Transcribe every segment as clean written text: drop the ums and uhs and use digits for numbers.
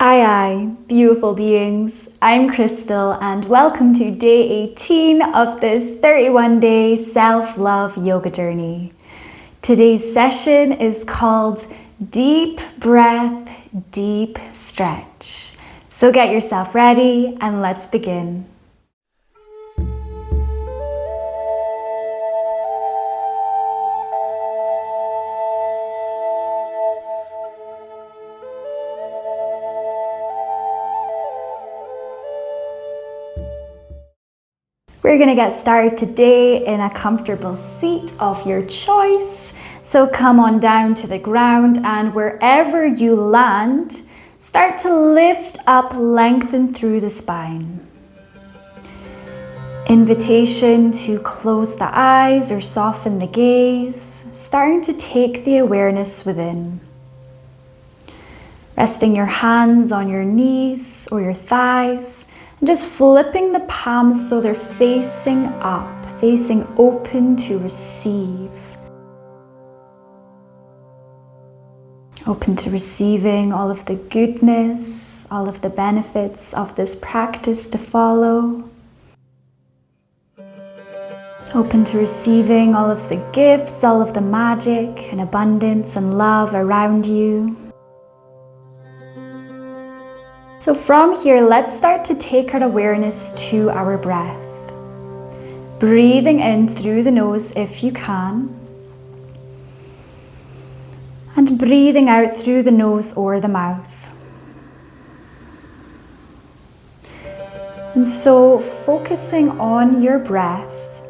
Aye, beautiful beings. I'm Crystal and welcome to day 18 of this 31-day self-love yoga journey. Today's session is called Deep Breath, Deep Stretch. So get yourself ready and let's begin. We're going to get started today in a comfortable seat of your choice. So come on down to the ground and wherever you land, start to lift up, lengthen through the spine. Invitation to close the eyes or soften the gaze, starting to take the awareness within. Resting your hands on your knees or your thighs, and just flipping the palms so they're facing up, facing open to receive. Open to receiving all of the goodness, all of the benefits of this practice to follow. Open to receiving all of the gifts, all of the magic and abundance and love around you. So from here, let's start to take our awareness to our breath. Breathing in through the nose if you can. And breathing out through the nose or the mouth. And so focusing on your breath,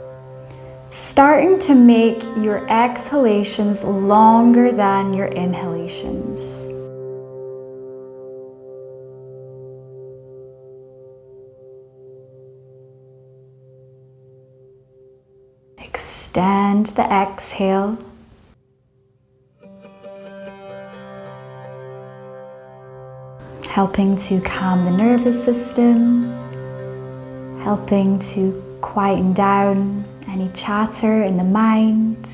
starting to make your exhalations longer than your inhalations. Extend the exhale. Helping to calm the nervous system, helping to quieten down any chatter in the mind,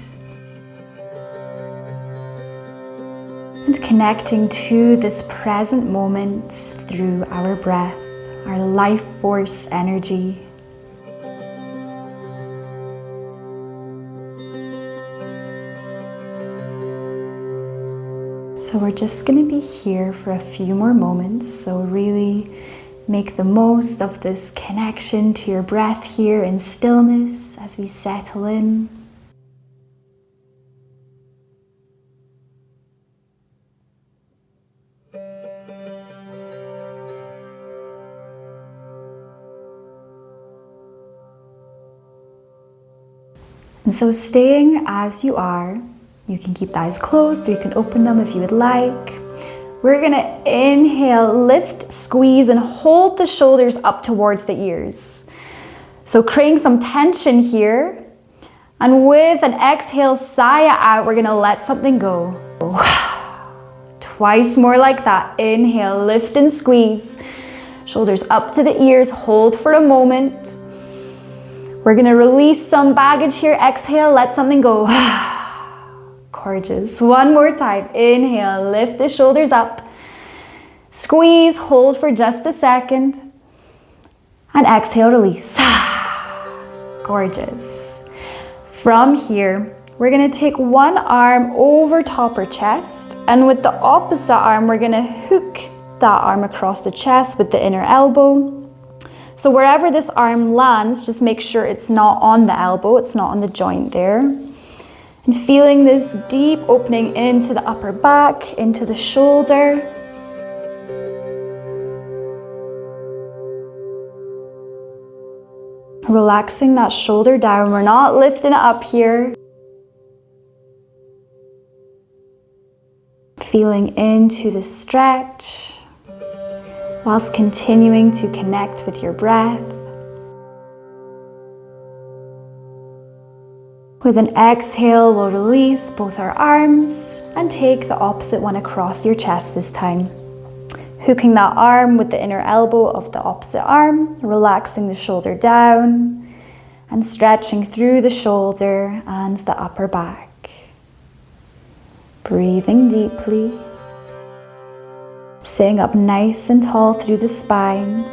and connecting to this present moment through our breath, our life force energy. So we're just going to be here for a few more moments, so really make the most of this connection to your breath here in stillness as we settle in. And so staying as you are, you can keep the eyes closed or you can open them if you would like. We're gonna inhale, lift, squeeze, and hold the shoulders up towards the ears. So creating some tension here. And with an exhale, sigh out, we're gonna let something go. Twice more like that. Inhale, lift and squeeze. Shoulders up to the ears, hold for a moment. We're gonna release some baggage here. Exhale, let something go. Gorgeous. One more time. Inhale, lift the shoulders up. Squeeze, hold for just a second. And exhale, release. Gorgeous. From here, we're going to take one arm over top our chest. And with the opposite arm, we're going to hook that arm across the chest with the inner elbow. So wherever this arm lands, just make sure it's not on the elbow, it's not on the joint there. And feeling this deep opening into the upper back, into the shoulder. Relaxing that shoulder down. We're not lifting it up here. Feeling into the stretch whilst continuing to connect with your breath. With an exhale, we'll release both our arms and take the opposite one across your chest this time. Hooking that arm with the inner elbow of the opposite arm, relaxing the shoulder down and stretching through the shoulder and the upper back. Breathing deeply. Sitting up nice and tall through the spine.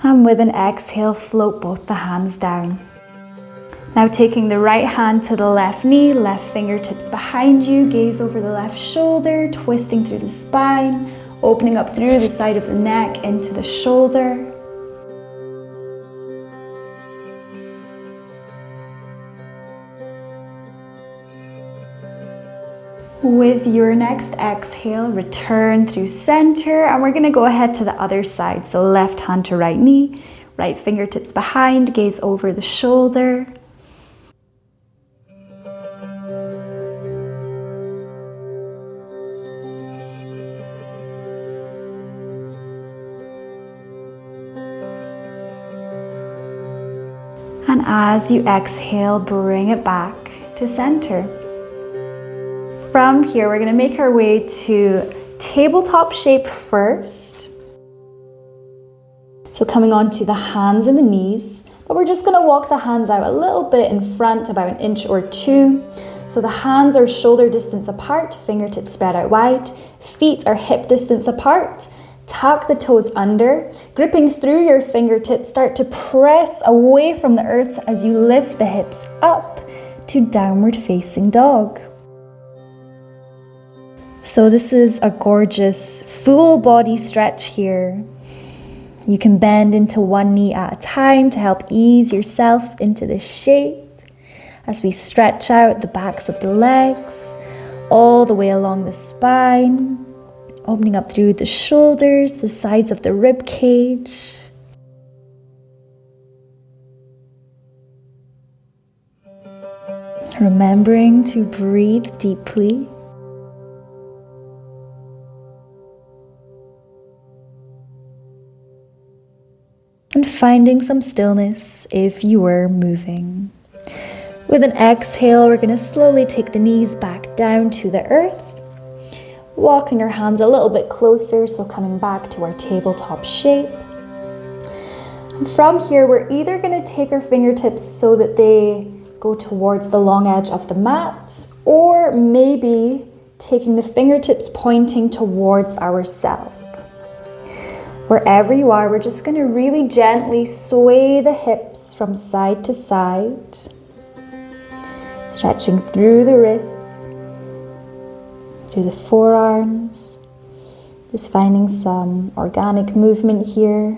And with an exhale, float both the hands down. Now taking the right hand to the left knee, left fingertips behind you, gaze over the left shoulder, twisting through the spine, opening up through the side of the neck into the shoulder. With your next exhale, return through center, and we're going to go ahead to the other side. So left hand to right knee, right fingertips behind, gaze over the shoulder. And as you exhale, bring it back to center. From here, we're going to make our way to tabletop shape first. So coming onto the hands and the knees, but we're just going to walk the hands out a little bit in front, about an inch or two. So the hands are shoulder distance apart, fingertips spread out wide, feet are hip distance apart. Tuck the toes under, gripping through your fingertips, start to press away from the earth as you lift the hips up to downward facing dog. So this is a gorgeous full body stretch here. You can bend into one knee at a time to help ease yourself into this shape as we stretch out the backs of the legs all the way along the spine, opening up through the shoulders, the sides of the rib cage. Remembering to breathe deeply. And finding some stillness if you were moving. With an exhale, we're going to slowly take the knees back down to the earth, walking our hands a little bit closer, so coming back to our tabletop shape. And from here, we're either going to take our fingertips so that they go towards the long edge of the mat, or maybe taking the fingertips pointing towards ourselves. Wherever you are, we're just going to really gently sway the hips from side to side, stretching through the wrists, through the forearms, just finding some organic movement here.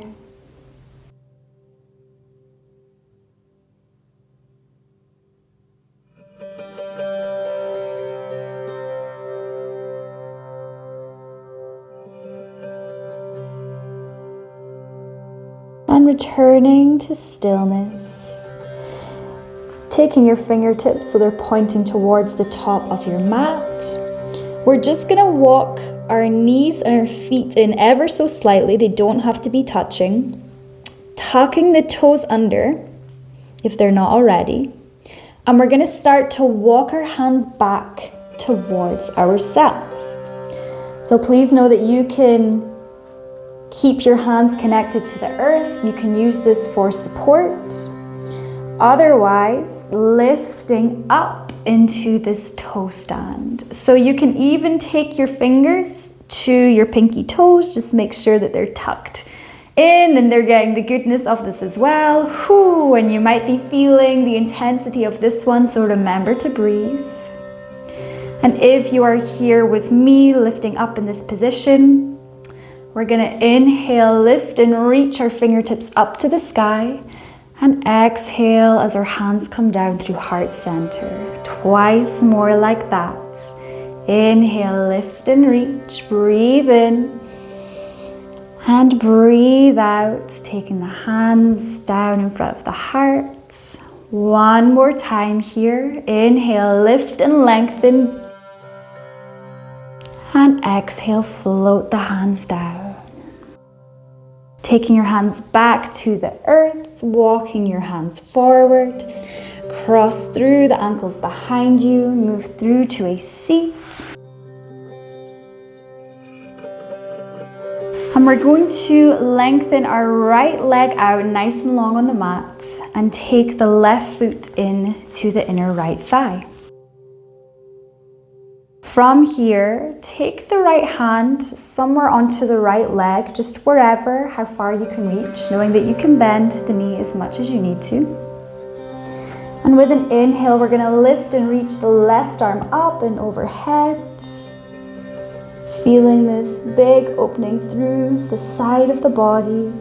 And returning to stillness. Taking your fingertips so they're pointing towards the top of your mat. We're just going to walk our knees and our feet in ever so slightly. They don't have to be touching. Tucking the toes under if they're not already. And we're going to start to walk our hands back towards ourselves. So please know that you can keep your hands connected to the earth. You can use this for support. Otherwise, lifting up into this toe stand. So you can even take your fingers to your pinky toes. Just make sure that they're tucked in and they're getting the goodness of this as well. Whew, and you might be feeling the intensity of this one, so remember to breathe. And if you are here with me, lifting up in this position, we're going to inhale, lift and reach our fingertips up to the sky, and exhale as our hands come down through heart center. Twice more like that. Inhale, lift and reach, breathe in, and breathe out, taking the hands down in front of the heart. One more time here. Inhale, lift and lengthen. And exhale, float the hands down. Taking your hands back to the earth, walking your hands forward. Cross through the ankles behind you, move through to a seat. And And we're going to lengthen our right leg out nice and long on the mat and take the left foot in to the inner right thigh. From here, take the right hand somewhere onto the right leg, just wherever, how far you can reach, knowing that you can bend the knee as much as you need to. And with an inhale, we're gonna lift and reach the left arm up and overhead. Feeling this big opening through the side of the body.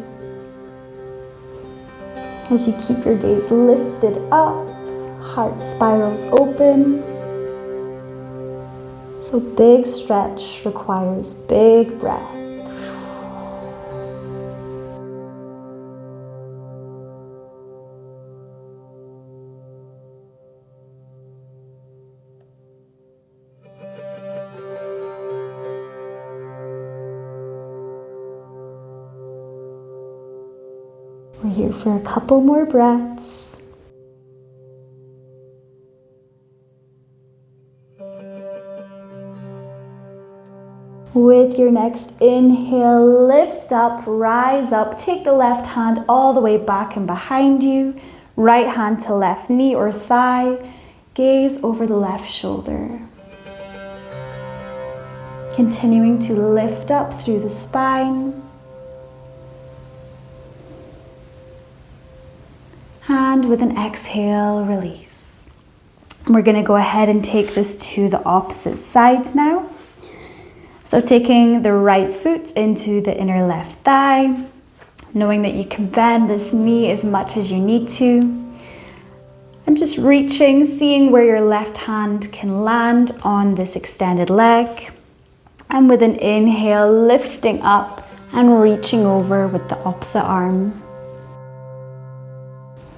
As you keep your gaze lifted up, heart spirals open. So big stretch requires big breath. We're here for a couple more breaths. With your next inhale, lift up, rise up, take the left hand all the way back and behind you, right hand to left knee or thigh, gaze over the left shoulder. Continuing to lift up through the spine. And with an exhale, release. We're going to go ahead and take this to the opposite side now. So taking the right foot into the inner left thigh, knowing that you can bend this knee as much as you need to. And just reaching, seeing where your left hand can land on this extended leg. And with an inhale, lifting up and reaching over with the opposite arm.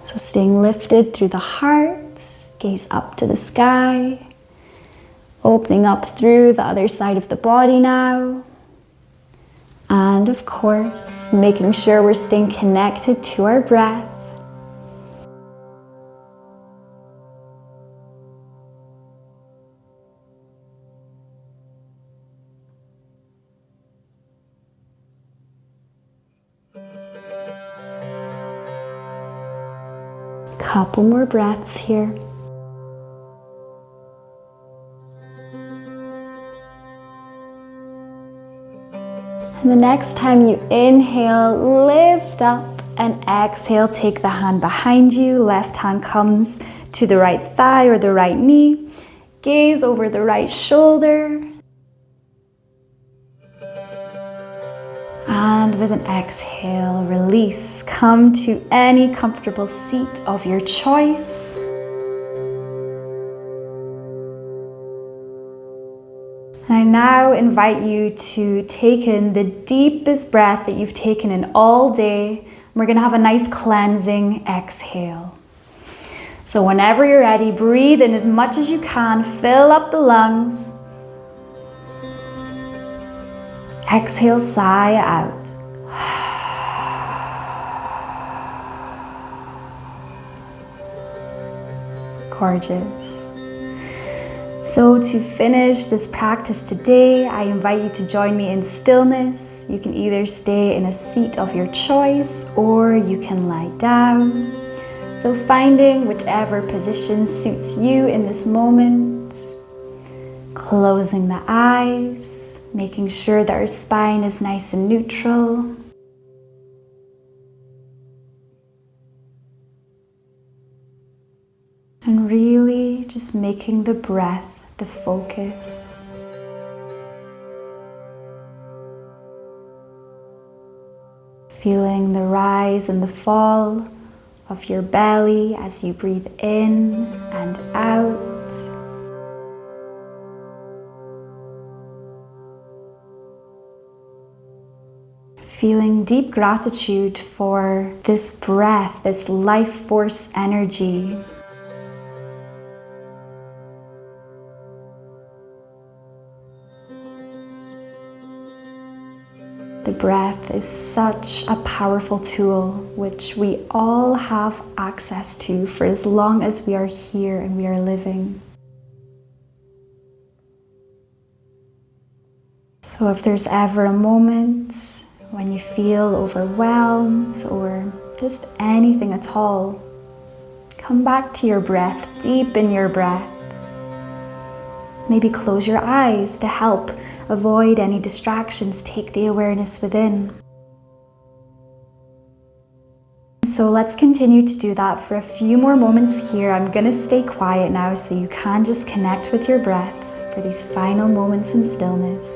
So staying lifted through the heart, gaze up to the sky, opening up through the other side of the body now. And of course, making sure we're staying connected to our breath. Couple more breaths here. And the next time you inhale, lift up, and exhale, take the hand behind you. Left hand comes to the right thigh or the right knee. Gaze over the right shoulder. And with an exhale, release. Come to any comfortable seat of your choice. And I now invite you to take in the deepest breath that you've taken in all day. We're going to have a nice cleansing exhale. So whenever you're ready, breathe in as much as you can. Fill up the lungs. Exhale, sigh out. Gorgeous. So to finish this practice today, I invite you to join me in stillness. You can either stay in a seat of your choice or you can lie down. So finding whichever position suits you in this moment. Closing the eyes, making sure that our spine is nice and neutral. And really just making the breath the focus. Feeling the rise and the fall of your belly as you breathe in and out. Feeling deep gratitude for this breath, this life force energy. The breath is such a powerful tool which we all have access to for as long as we are here and we are living. So if there's ever a moment When you feel overwhelmed or just anything at all, come back to your breath, deepen your breath. Maybe close your eyes to help avoid any distractions, take the awareness within. So let's continue to do that for a few more moments here. I'm gonna stay quiet now so you can just connect with your breath for these final moments in stillness.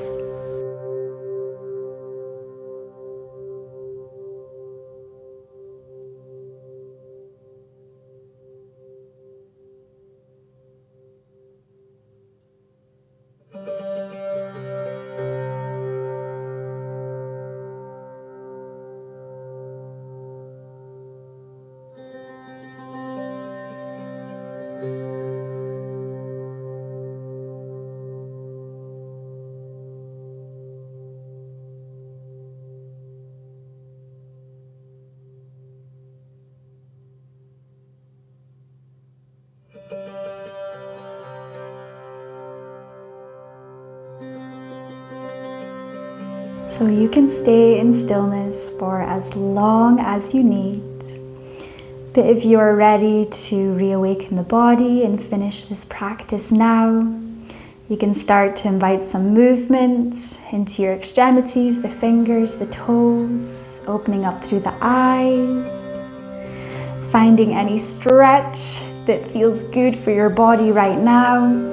So you can stay in stillness for as long as you need. But if you are ready to reawaken the body and finish this practice now, you can start to invite some movement into your extremities, the fingers, the toes, opening up through the eyes, finding any stretch that feels good for your body right now.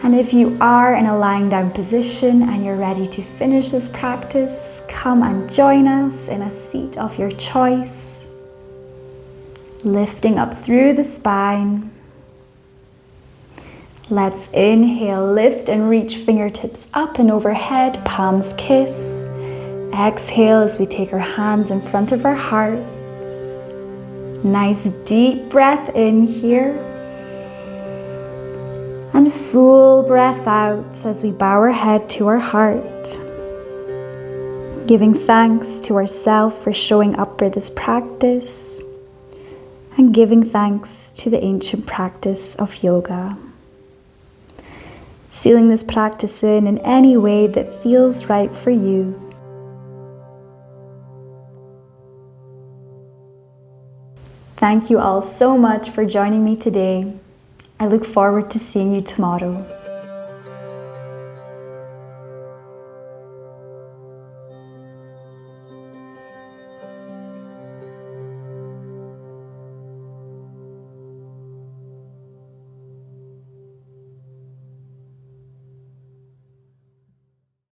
And if you are in a lying down position and you're ready to finish this practice, come and join us in a seat of your choice. Lifting up through the spine. Let's inhale, lift and reach fingertips up and overhead, palms kiss. Exhale as we take our hands in front of our heart. Nice deep breath in here. And full breath out as we bow our head to our heart. Giving thanks to ourselves for showing up for this practice. And giving thanks to the ancient practice of yoga. Sealing this practice in any way that feels right for you. Thank you all so much for joining me today. I look forward to seeing you tomorrow.